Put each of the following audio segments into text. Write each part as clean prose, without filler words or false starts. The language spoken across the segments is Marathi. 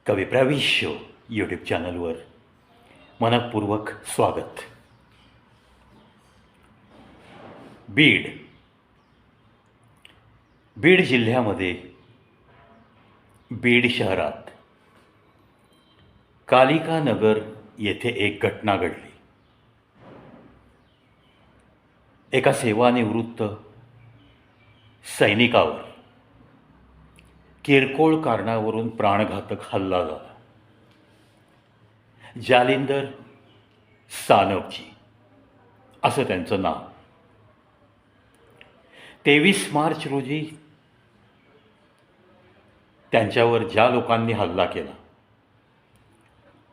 कविप्रविश्य यूट्यूब चॅनलवर मनपूर्वक स्वागत. बीड जिल्ह्यामध्ये बीड शहरात कालिका नगर येथे एक घटना घडली. एका सेवानिवृत्त सैनिकावर किरकोळ कारणावरून प्राणघातक हल्ला झाला. जालिंदर सानपजी असं त्यांचं नाव. 23 मार्च रोजी त्यांच्यावर ज्या लोकांनी हल्ला केला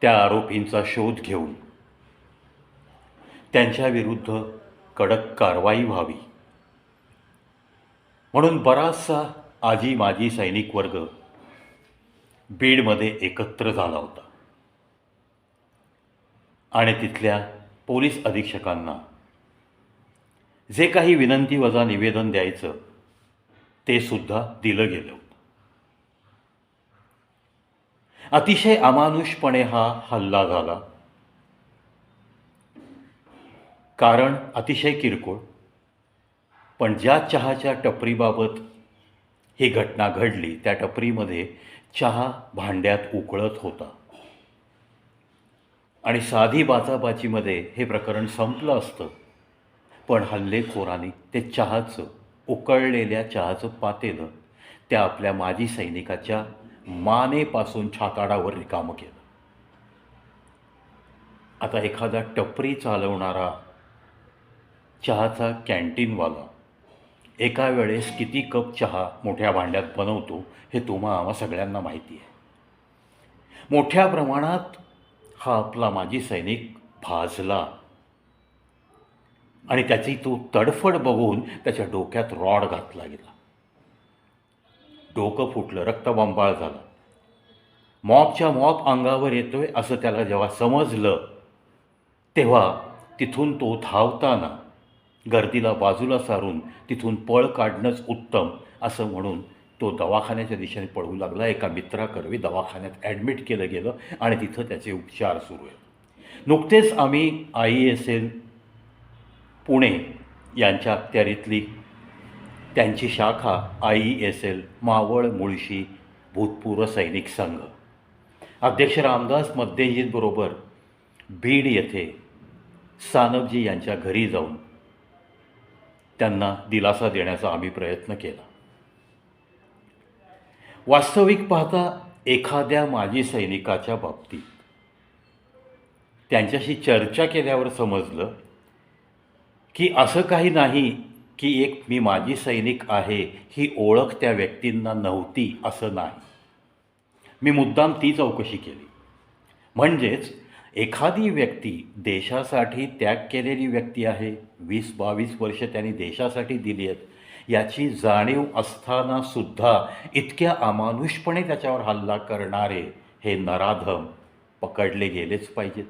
त्या आरोपींचा शोध घेऊन त्यांच्याविरुद्ध कडक कारवाई व्हावी म्हणून बराचसा आजी माजी सैनिक वर्ग बीडमध्ये एकत्र झाला होता आणि तिथल्या पोलीस अधीक्षकांना जे काही विनंती वजा निवेदन द्यायचं ते सुद्धा दिलं गेलं होतं. अतिशय अमानुषपणे हा हल्ला झाला. कारण अतिशय किरकोळ, पण ज्या चहाच्या टपरीबाबत ही घटना घडली त्या टपरीमध्ये चहा भांड्यात उकळत होता आणि साधी बाचाबाचीमध्ये हे प्रकरण संपलं असतं, पण हल्लेखोरांनी ते उकळलेल्या चहाचं पातेलं त्या आपल्या माजी सैनिकाच्या मानेपासून छाताडावर रिकामं केलं. आता एखादा टपरी चालवणारा चहाचा कॅन्टीनवाला एका वेळेस किती कप चहा मोठ्या भांड्यात बनवतो हे आम्हा सगळ्यांना माहिती आहे. मोठ्या प्रमाणात हा आपला माजी सैनिक भाजला आणि त्याची तो तडफड बघून त्याच्या डोक्यात रॉड घातला गेला. डोकं फुटलं, रक्तबंबाळ झाला. मॉपच्या मॉप अंगावर येतोय असं त्याला जेव्हा समजलं तेव्हा तिथून तो धावताना गर्दीला बाजूला सारून तिथून पळ काढणंच उत्तम असं म्हणून तो दवाखान्याच्या दिशेने पळू लागला. एका मित्राकडे दवाखान्यात ॲडमिट केलं गेलं आणि तिथं त्याचे उपचार सुरू आहेत. नुकतेच आम्ही IESL पुणे यांच्या अखत्यारीतली त्यांची शाखा IESL मावळ मुळशी भूतपूर्व सैनिक संघ अध्यक्ष रामदास मध्यजींबरोबर बीड येथे सानपजी यांच्या घरी जाऊन त्यांना दिलासा देण्याचा आम्ही प्रयत्न केला. वास्तविक पाहता एखाद्या माजी सैनिकाच्या बाबतीत त्यांच्याशी चर्चा केल्यावर समजलं की असं काही नाही की एक मी माजी सैनिक आहे ही ओळख त्या व्यक्तींना नव्हती असं नाही. मी मुद्दाम ती चौकशी केली. म्हणजेच एखादी व्यक्ती देशासाठी त्याग केलेली व्यक्ती आहे, 20-22 वर्ष त्यांनी देशासाठी दिली आहेत याची जाणीव असतानासुद्धा इतक्या अमानुषपणे त्याच्यावर हल्ला करणारे हे नराधम पकडले गेलेच पाहिजेत.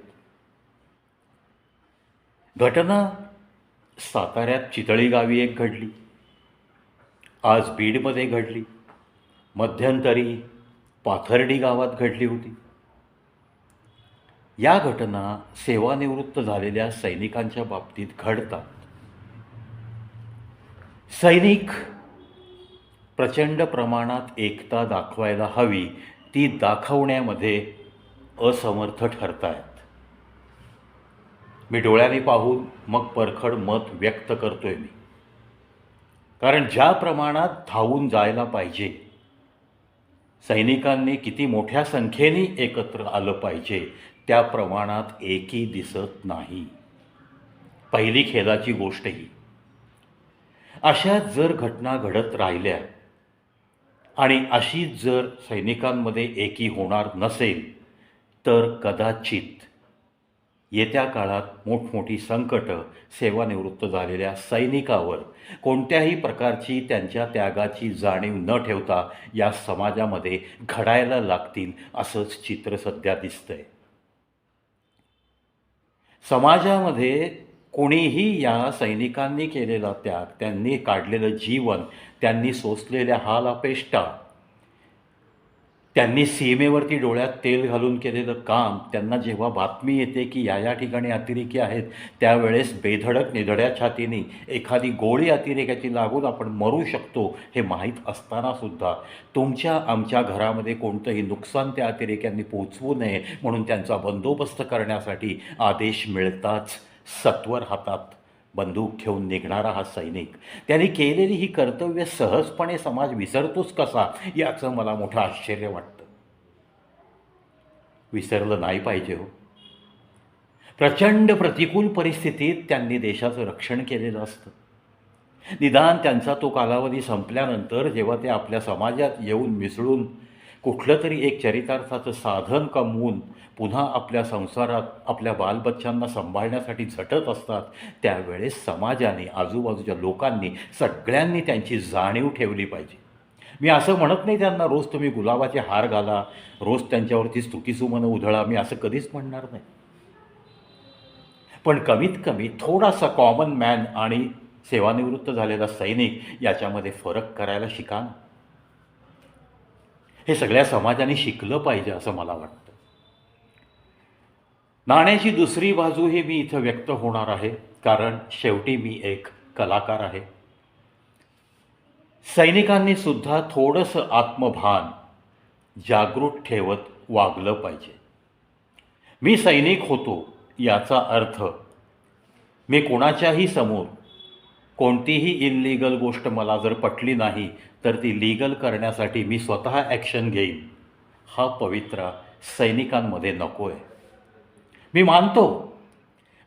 घटना साताऱ्यात चितळी गावी एक घडली, आज बीडमध्ये घडली, मध्यंतरी पाथर्डी गावात घडली होती. या घटना सेवानिवृत्त झालेल्या सैनिकांच्या बाबतीत घडतात. सैनिक प्रचंड प्रमाणात एकता दाखवायला हवी ती दाखवण्यामध्ये असमर्थ ठरतायत. मी डोळ्याने पाहून मग परखड मत व्यक्त करतोय मी. कारण ज्या प्रमाणात धावून जायला पाहिजे, सैनिकांनी किती मोठ्या संख्येने एकत्र आलं पाहिजे त्या प्रमाणात एकही दिसत नाही. पहिली खेदाची गोष्ट ही. अशाच जर घटना घडत राहिल्या आणि अशीच जर सैनिकांमध्ये एकी होणार नसेल तर कदाचित येत्या काळात मोठमोठी संकटं सेवानिवृत्त झालेल्या सैनिकावर कोणत्याही प्रकारची त्यांच्या त्यागाची जाणीव न ठेवता या समाजामध्ये घडायला लागतील असंच चित्र सध्या दिसतंय. समाजामध्ये कोणीही या सैनिकांनी केलेला त्याग, त्यांनी काढलेलं जीवन, त्यांनी सोसलेल्या हाल अपेष्टा त्यांनी सीमेवरती डोळ्यात तेल घालून केलेलं काम, त्यांना जेव्हा बातमी येते की या ठिकाणी अतिरेकी आहेत, त्यावेळेस बेधडक निधड्या छातीने एखादी गोळी अतिरेकाची लागून आपण मरू शकतो हे माहीत असतानासुद्धा तुमच्या आमच्या घरामध्ये कोणतंही नुकसान त्या अतिरेक्यांनी पोचवू नये म्हणून त्यांचा बंदोबस्त करण्यासाठी आदेश मिळताच सत्वर हातात बंदूक घेऊन निघणारा हा सैनिक, त्यांनी केलेली ही कर्तव्य सहजपणे समाज विसरतोच कसा याचं मला मोठं आश्चर्य वाटतं. विसरलं नाही पाहिजे हो. प्रचंड प्रतिकूल परिस्थितीत त्यांनी देशाचं रक्षण केलेलं असतं. निदान त्यांचा तो कालावधी संपल्यानंतर जेव्हा ते आपल्या समाजात येऊन मिसळून कुठलं तरी एक चरितार्थाचं साधन कमवून पुन्हा आपल्या संसारात आपल्या बालबच्चांना सांभाळण्यासाठी झटत असतात, त्यावेळेस समाजाने, आजूबाजूच्या लोकांनी, सगळ्यांनी त्यांची जाणीव ठेवली पाहिजे. मी असं म्हणत नाही त्यांना रोज तुम्ही गुलाबाचे हार घाला, रोज त्यांच्यावरती स्तुतिसुमनं उधळा, मी असं कधीच म्हणणार नाही. पण कमीत कमी थोडासा कॉमन मॅन आणि सेवानिवृत्त झालेला सैनिक याच्यामध्ये फरक करायला शिका ना. हे सगळ्या समाजाने शिकलं पाहिजे असं मला वाटतं. नाण्याची दुसरी बाजू ही मी इथं व्यक्त होणार आहे, कारण शेवटी मी एक कलाकार आहे. सैनिकांनी सुद्धा थोडंसं आत्मभान जागृत ठेवत वागलं पाहिजे. मी सैनिक होतो याचा अर्थ मी कोणाच्याही समोर कोणतीही इनलिगल गोष्ट मला जर पटली नाही तर ती लीगल करण्यासाठी मी स्वतः ॲक्शन घेईन, हा पवित्रा सैनिकांमध्ये नको आहे.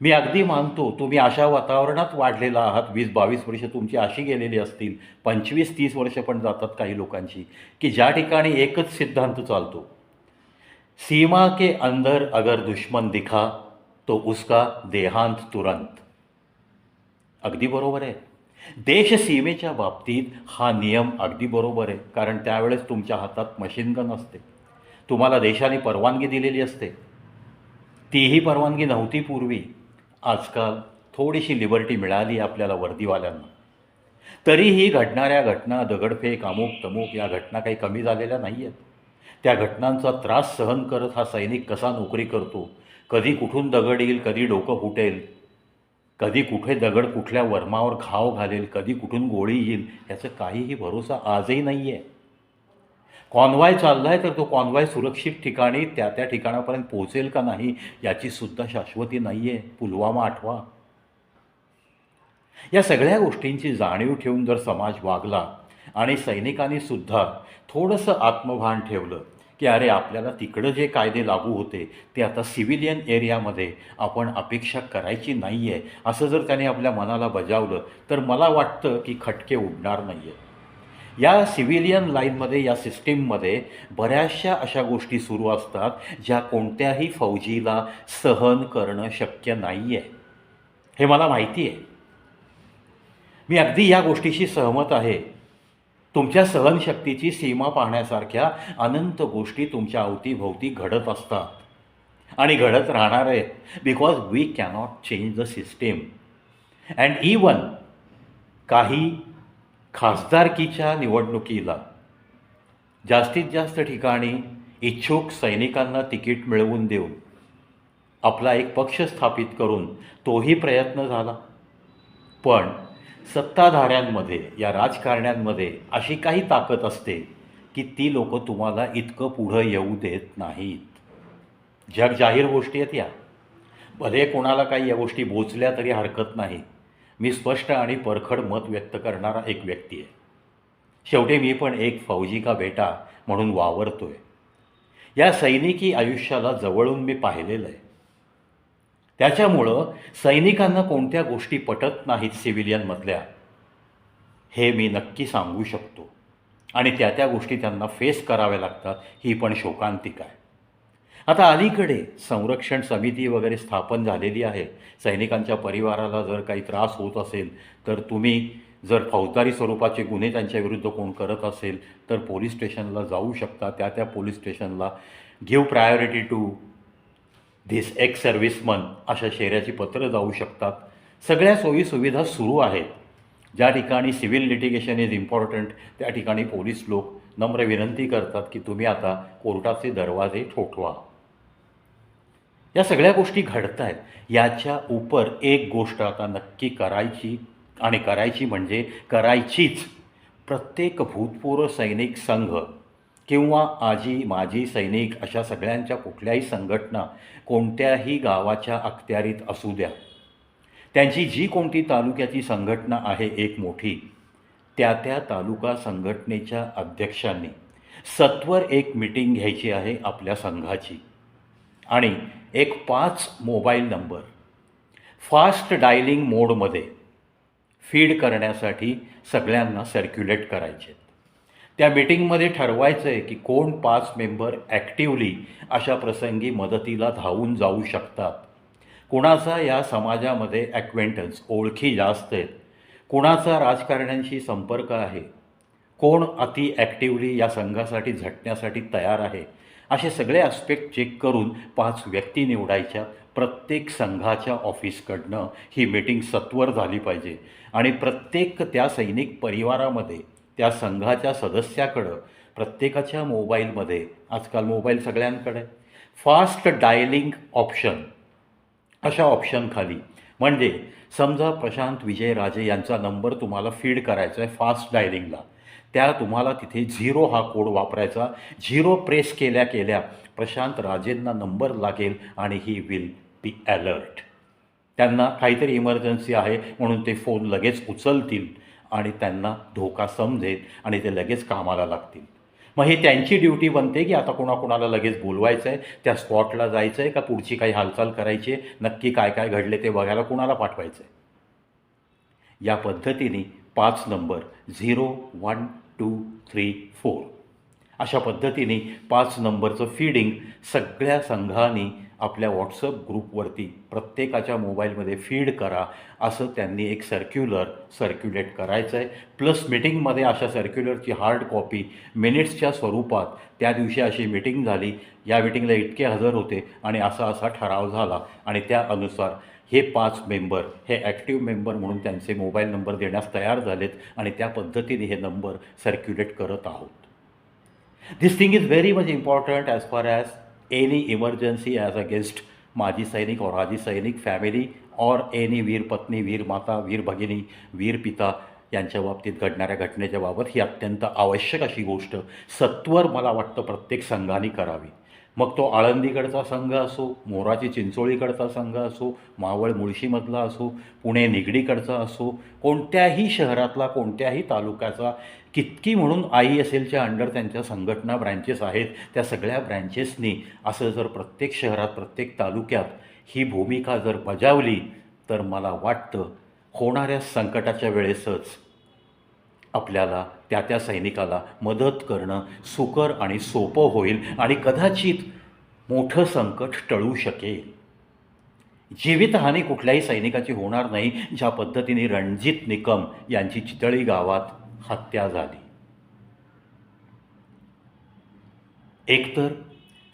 मी अगदी मानतो तुम्ही अशा वातावरणात वाढलेला आहात, 20-22 वर्ष तुमची अशी गेलेली असतील, 25-30 वर्ष पण जातात काही लोकांची, की ज्या ठिकाणी एकच सिद्धांत चालतो, सीमा के अंदर अगर दुश्मन दिखा तो उसका देहांत तुरंत. अगदी बरोबर आहे. देश सीमेच्या बाबतीत हा नियम अगदी बरोबर आहे, कारण त्यावेळेस तुमच्या हातात मशीनगन असते, तुम्हाला देशाने परवानगी दिलेली असते. तीही परवानगी नव्हती पूर्वी. आजकाल थोडीशी लिबर्टी मिळाली आपल्याला वर्दीवाल्यांना. तरीही घडणाऱ्या घटना, दगडफेक, अमुक तमुक, या घटना काही कमी झालेल्या नाही आहेत. त्या घटनांचा त्रास सहन करत हा सैनिक कसा नोकरी करतो, कधी कुठून दगड येईल, कधी डोकं फुटेल, कधी कुठे दगड कुठल्या वर्मावर घाव घालेल, कधी कुठून गोळी येईल, याचं काहीही भरोसा आजही नाही आहे. कॉन्वॉय चालला आहे तर तो कॉन्वॉय सुरक्षित ठिकाणी त्या ठिकाणापर्यंत पोहोचेल का नाही याची सुद्धा शाश्वती नाही आहे. पुलवामा आठवा. या सगळ्या गोष्टींची जाणीव ठेवून जर समाज वागला आणि सैनिकांनी सुद्धा थोडंसं आत्मभान ठेवलं की अरे आपल्याला तिकडं जे कायदे लागू होते ते आता सिव्हिलियन एरियामध्ये आपण अपेक्षा करायची नाही आहे, असं जर त्याने आपल्या मनाला बजावलं तर मला वाटतं की खटके उडणार नाही आहेत. या सिव्हिलियन लाईनमध्ये, या सिस्टीममध्ये बऱ्याचशा अशा गोष्टी सुरू असतात ज्या कोणत्याही फौजीला सहन करणं शक्य नाही आहे. हे मला माहिती आहे. मी अगदी या गोष्टीशी सहमत आहे. तुमच्या सहनशक्तीची सीमा पाहण्यासारख्या अनंत गोष्टी तुमच्या अवतीभोवती घडत असतात आणि घडत राहणार आहेत, because we cannot change the system. And even काही खासदारकीच्या निवडणुकीला जास्तीत जास्त ठिकाणी इच्छुक सैनिकांना तिकीट मिळवून देऊन आपला एक पक्ष स्थापित करून तोही प्रयत्न झाला. पण सत्ताधाऱ्यांमध्ये, या राजकारण्यांमध्ये अशी काही ताकद असते की ती लोक तुम्हाला इतकं पुढं येऊ देत नाहीत. जग जाहीर गोष्टी आहेत या. भले कोणाला काही या गोष्टी बोचल्या तरी हरकत नाही. मी स्पष्ट आणि परखड मत व्यक्त करणारा एक व्यक्ती आहे. शेवटी मी पण एक फौजी का बेटा म्हणून वावरतोय. या सैनिकी आयुष्याला जवळून मी पाहिलेलं आहे. त्याच्यामुळं सैनिकांना कोणत्या गोष्टी पटत नाहीत सिव्हिलियनमधल्या हे मी नक्की सांगू शकतो आणि त्या गोष्टी त्यांना फेस कराव्या लागतात, ही पण शोकांतिक आहे. आता अलीकडे संरक्षण समिती वगैरे स्थापन झालेली आहे. सैनिकांच्या परिवाराला जर काही त्रास होत असेल तर तुम्ही जर फौजदारी स्वरूपाचे गुन्हे त्यांच्याविरुद्ध कोण करत असेल तर पोलीस स्टेशनला जाऊ शकता. त्या पोलीस स्टेशनला give priority to this ex serviceman अशा शेऱ्याची पत्रं जाऊ शकतात. सगळ्या सोयीसुविधा सुरू आहेत. ज्या ठिकाणी सिव्हिल लिटिगेशन इज इम्पॉर्टंट त्या ठिकाणी पोलीस लोक नम्र विनंती करतात की तुम्ही आता कोर्टाचे दरवाजे ठोठवा. या सगळ्या गोष्टी घडत आहेत. याच्या उपर एक गोष्ट आता नक्की करायची, आणि करायची म्हणजे करायचीच. प्रत्येक भूतपूर्व सैनिक संघ किंवा आजी माजी सैनिक अशा सगळ्यांच्या कुठल्याही संघटना कोणत्याही गावाच्या अखत्यारीत असू द्या, त्यांची जी कोणती तालुक्याची संघटना आहे एक मोठी, त्या त्या तालुका संघटनेच्या अध्यक्षांनी सत्वर एक मीटिंग घ्यायची आहे आपल्या संघाची, आणि एक 5 मोबाईल नंबर फास्ट डायलिंग मोडमध्ये फीड करण्यासाठी सगळ्यांना सर्क्युलेट करायचे. त्या मीटिंगमध्ये ठरवायचं आहे की कोण 5 मेंबर ॲक्टिवली अशा प्रसंगी मदतीला धावून जाऊ शकतात, कुणाचा या समाजामध्ये ॲक्वेंटन्स ओळखी जास्त आहेत, कुणाचा राजकारण्यांशी संपर्क आहे, कोण अति ॲक्टिवली या संघासाठी झटण्यासाठी तयार आहे, असे सगळे ॲस्पेक्ट चेक करून 5 व्यक्ती निवडायच्या. प्रत्येक संघाच्या ऑफिसकडनं ही मीटिंग सत्वर झाली पाहिजे, आणि प्रत्येक त्या सैनिक परिवारामध्ये त्या संघाच्या सदस्याकडं प्रत्येकाच्या मोबाईलमध्ये, आजकाल मोबाईल सगळ्यांकडे, फास्ट डायलिंग ऑप्शन, अशा ऑप्शनखाली, म्हणजे समजा प्रशांत विजयराजे यांचा नंबर तुम्हाला फीड करायचा आहे फास्ट डायलिंगला, त्या तुम्हाला तिथे 0 हा कोड वापरायचा. 0 प्रेस केल्या केल्या प्रशांत राजेंना नंबर लागेल आणि ही विल बी अलर्ट. त्यांना काहीतरी इमर्जन्सी आहे म्हणून ते फोन लगेच उचलतील आणि त्यांना धोका समजेल आणि ते लगेच कामाला लागतील. मग ही त्यांची ड्युटी बनते की आता कोणाकोणाला लगेच बोलवायचं आहे, त्या स्पॉटला जायचं आहे, का पुढची काही हालचाल करायची आहे, नक्की काय काय घडले ते बघायला कोणाला पाठवायचं आहे. या पद्धतीने 5 नंबर 0, 1, 2, 3, 4 अशा पद्धतीने 5 नंबरचं फीडिंग सगळ्या संघांनी आपल्या व्हॉट्सअप ग्रुपवरती प्रत्येकाच्या मोबाईलमध्ये फीड करा, असं त्यांनी एक सर्क्युलेट करायचं आहे. प्लस मीटिंगमध्ये अशा सर्क्युलरची हार्ड कॉपी मिनिट्सच्या स्वरूपात, त्या दिवशी अशी मीटिंग झाली, या मीटिंगला इतके हजर होते आणि असा असा ठराव झाला, आणि त्यानुसार हे 5 मेंबर हे ॲक्टिव्ह मेंबर म्हणून त्यांचे मोबाईल नंबर देण्यास तयार झालेत, आणि त्या पद्धतीने हे नंबर सर्क्युलेट करत आहोत. This thing is very much important as far as any emergency as against माजी सैनिक और आजी सैनिक फॅमिली और एनी वीर पत्नी, वीर माता, वीर भगिनी, वीर पिता यांच्या बाबतीत घडणाऱ्या घटनेच्या बाबत ही अत्यंत आवश्यक अशी गोष्ट सत्वर मला वाटतं प्रत्येक संघाने करावी. मग तो आळंदीकडचा संघ असो, मोराची चिंचोळीकडचा संघ असो, मावळ मुळशीमधला असो, पुणे निगडीकडचा असो, कोणत्याही शहरातला कोणत्याही तालुक्याचा, कितकी म्हणून ISLच्या अंडर त्यांच्या संघटना ब्रँचेस आहेत, त्या सगळ्या ब्रँचेसनी असं जर प्रत्येक शहरात प्रत्येक तालुक्यात ही भूमिका जर बजावली तर मला वाटतं होणाऱ्या संकटाच्या वेळेसच आपल्याला त्या सैनिकाला मदत करणं सुकर आणि सोपं होईल, आणि कदाचित मोठं संकट टळू शकेल. जीवितहानी कुठल्याही सैनिकाची होणार नाही, ज्या पद्धतीने रणजित निकम यांची चितळी गावात हत्या झाली. एकतर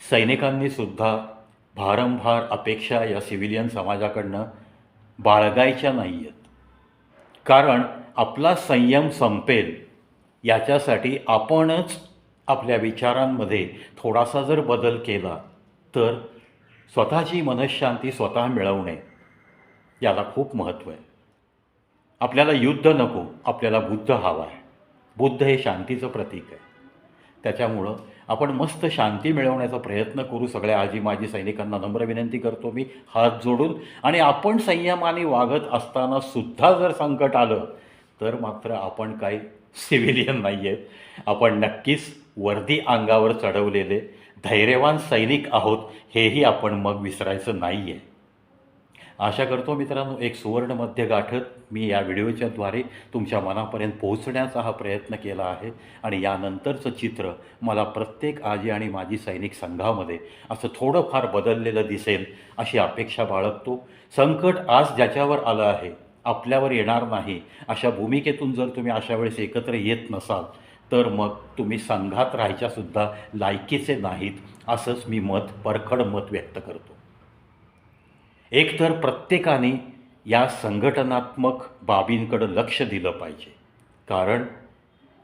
सैनिकांनी सुद्धा भारंभार अपेक्षा या सिव्हिलियन समाजाकडनं बाळगायच्या नाही आहेत, कारण आपला संयम संपेल याच्यासाठी आपणच आपल्या विचारांमध्ये थोडासा जर बदल केला तर स्वतःची मनःशांती स्वतः मिळवणे याला खूप महत्त्व आहे. आपल्याला युद्ध नको, आपल्याला बुद्ध हवा आहे. बुद्ध हे शांतीचं प्रतीक आहे. त्याच्यामुळं आपण मस्त शांती मिळवण्याचा प्रयत्न करू. सगळ्या आजी माजी सैनिकांना नम्र विनंती करतो मी हात जोडून. आणि आपण संयमाने वागत असताना सुद्धा जर संकट आलं तर मात्र आपण काही सिव्हिलियन नाही आहेत. आपण नक्कीच वर्दी अंगावर चढवलेले धैर्यवान सैनिक आहोत, हेही आपण मग विसरायचं नाही आहे. आशा करतो मित्रांनो, एक सुवर्ण मध्य गाठत मी या व्हिडिओच्याद्वारे तुमच्या मनापर्यंत पोहोचण्याचा हा प्रयत्न केला आहे. आणि यानंतरचं चित्र मला प्रत्येक आजी आणि माजी सैनिक संघामध्ये असं थोडंफार बदललेलं दिसेल अशी अपेक्षा बाळगतो. संकट आज ज्याच्यावर आलं आहे आपल्यावर येणार नाही, अशा भूमिकेतून जर तुम्ही अशा वेळेस एकत्र येत नसाल तर मग तुम्ही संघात राहायच्यासुद्धा लायकीचे नाहीत, असंच मी परखड मत व्यक्त करतो. एकतर प्रत्येकाने या संघटनात्मक बाबींकडं लक्ष दिलं पाहिजे, कारण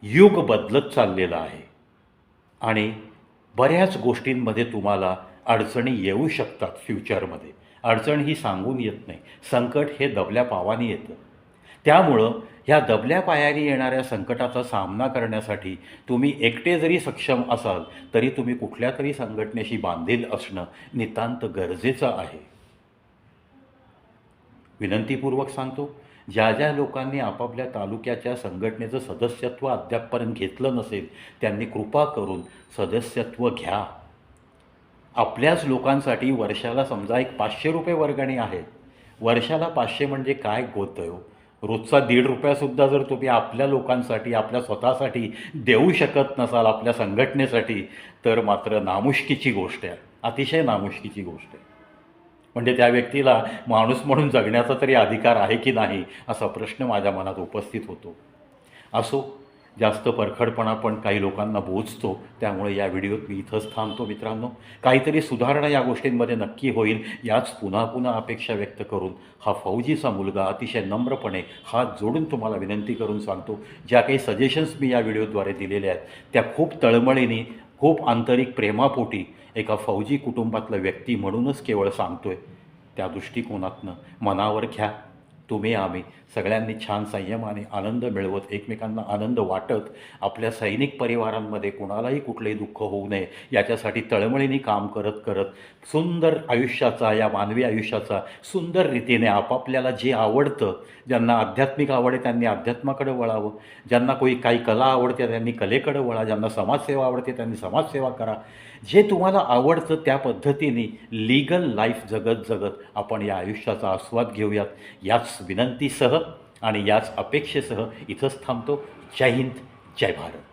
युग बदलत चाललेलं आहे. आणि बऱ्याच गोष्टींमध्ये तुम्हाला अडचणी येऊ शकतात फ्युचरमध्ये. अडचण ही सांगून येत नाही. संकट हे दबल्या पावाने येतं. त्यामुळं ह्या दबल्या पायाने येणाऱ्या संकटाचा सामना करण्यासाठी तुम्ही एकटे जरी सक्षम असाल तरी तुम्ही कुठल्या तरी संघटनेशी बांधील असणं नितांत गरजेचं आहे. विनंतीपूर्वक सांगतो, ज्या ज्या लोकांनी आपापल्या तालुक्याच्या संघटनेचं सदस्यत्व अद्यापपर्यंत घेतलं नसेल त्यांनी कृपा करून सदस्यत्व घ्या. आपल्याच लोकांसाठी वर्षाला समजा एक 500 रुपये वर्गणी आहे. वर्षाला 500 म्हणजे काय गोष्ट आहे हो. रोजचा ₹1.5 जर तुम्ही आपल्या लोकांसाठी, आपल्या स्वतःसाठी देऊ शकत नसाल, आपल्या संघटनेसाठी, तर मात्र नामुष्कीची गोष्ट आहे. अतिशय नामुष्कीची गोष्ट आहे. म्हणजे त्या व्यक्तीला माणूस म्हणून जगण्याचा तरी अधिकार आहे की नाही असा प्रश्न माझ्या मनात उपस्थित होतो. असो, जास्त परखडपणा पण काही लोकांना बोचतो. त्यामुळे या व्हिडिओत मी इथंच थांबतो मित्रांनो. काहीतरी सुधारणा या गोष्टींमध्ये नक्की होईल याच पुन्हा पुन्हा अपेक्षा व्यक्त करून हा फौजीचा मुलगा अतिशय नम्रपणे हात जोडून तुम्हाला विनंती करून सांगतो, ज्या काही सजेशन्स मी या व्हिडिओद्वारे दिलेल्या आहेत त्या खूप तळमळीने, खूप आंतरिक प्रेमापोटी एका फौजी कुटुंबातला व्यक्ती म्हणूनच केवळ सांगतो आहे. त्या दृष्टिकोनातनं मनावर घ्या. तुम्ही आम्ही सगळ्यांनी छान संयमाने आनंद मिळवत, एकमेकांना आनंद वाटत, आपल्या सैनिक परिवारांमध्ये कोणालाही कुठलंही दुःख होऊ नये याच्यासाठी तळमळीने काम करत करत सुंदर आयुष्याचा, या मानवी आयुष्याचा सुंदर रीतीने आपापल्याला जे आवडतं, ज्यांना आध्यात्मिक आवड आहे त्यांनी अध्यात्माकडे वळावं, ज्यांना काही कला आवडते त्यांनी कलेकडे वळा, ज्यांना समाजसेवा आवडते त्यांनी समाजसेवा करा. जे तुम्हाला आवडतं त्या पद्धतीने लीगल लाईफ जगत जगत आपण या आयुष्याचा आस्वाद घेऊयात. याच विनंतीसह आणि याच अपेक्षेसह इथंच थांबतो. जय हिंद, जय भारत.